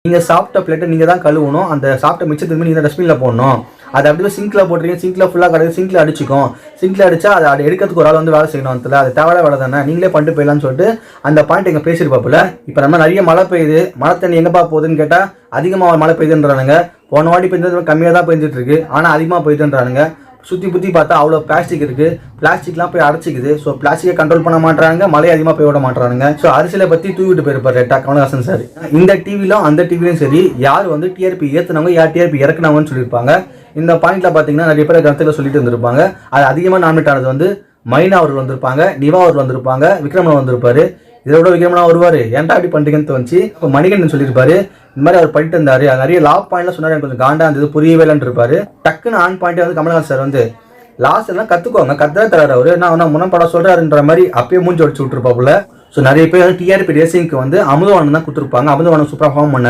நீங்கள் சாப்பிட்ட பிளேட்டை நீங்கள் தான் கழுவணும். அந்த சாப்பிட்ட மிச்சத்துக்கு நீங்கள் டஸ்ட்பினில் போடணும். அதை அப்படியே சிங்கில் போட்டுருக்கீங்க, சிங்கில் ஃபுல்லாக கிடையாது, சிங்கில் அடிச்சிக்கும். சிங்கில் அடிச்சா அதை எடுக்கிறதுக்கு ஒரு ஆள் வந்து வேலை செய்யணும். அதில் அது தேவையான வேலை தானே, நீங்களே பண்ணிட்டு போயிடலான்னு சொல்லிட்டு அந்த பாயிண்ட் எங்கள் பேசியிருப்பாப்புல. இப்போ நம்ம நிறைய மழை பெய்யுது, மழை தண்ணி எங்கேப்பா போகுதுன்னு கேட்டால் அதிகமாக மழை பெய்யுதுன்றானுங்க. போன வாட்டி பெய்ஞ்சது கம்மியாக தான் பெஞ்சிட்டு இருக்கு, ஆனால் அதிகமாக பெய்யுதுன்றானுங்க. சுற்றி புற்றி பார்த்தா அவ்வளோ பிளாஸ்டிக் இருக்குது, பிளாஸ்டிக்லாம் போய் அடைச்சிக்குது. ஸோ பிளாஸ்டிக்கை கண்ட்ரோல் பண்ண மாட்டாங்க, மழை அதிகமாக போய் விட மாட்டாங்க. ஸோ அரசியலை பற்றி தூவிட்டு போயிருப்பார் ரெட்டா கமலஹாசன் சார். இந்த டிவிலும் அந்த டிவிலையும் சரி, யார் வந்து டிஆர்பி ஏற்றுனவங்க யார் டிஆர்பி இறக்குனவங்கன்னு சொல்லியிருப்பாங்க. இந்த பாயிண்ட்ல பார்த்தீங்கன்னா நிறைய பேர் கருத்துல சொல்லிட்டு இருந்திருப்பாங்க. அது அதிகமாக நாமினேட் ஆனது வந்து மைனா அவர்கள் வந்திருப்பாங்க, நிவா அவர்கள் வந்திருப்பாங்க, விக்ரமன் வந்திருப்பாரு. இதை விட விக்ரமனா வருவார், ஏன்டா அப்படி பண்ணுறீங்கன்னு தோணுச்சு. இப்போ மணிகண்டன் சொல்லியிருப்பாரு, இந்த மாதிரி அவர் படிட்டு இருந்தாரு, அது நிறைய லா பாயிண்ட்லாம் சொன்னார், எனக்கு கொஞ்சம் காண்டா இருந்தது, புரியவே இல்லைன்னு இருப்பாரு. டக்குன்னு ஆன் பாயிண்ட் வந்து கமலஹாசன் சார் வந்து லாஸ்ட் எல்லாம் கற்றுக்குவாங்க, கற்றுதான் தராரு அவரு. நான் முன்னப்படம் சொல்கிறாருன்ற மாதிரி அப்பயே மூஞ்சி அடிச்சு விட்டுருப்பாப்புல. ஸோ நிறைய பேர் வந்து டிஆர்பி ரேசிங்க்கு வந்து அமுதவாணன் தான் கொடுத்துருப்பாங்க. அமுதவாணன் சூப்பராக ஃபார்ம் பண்ணார்.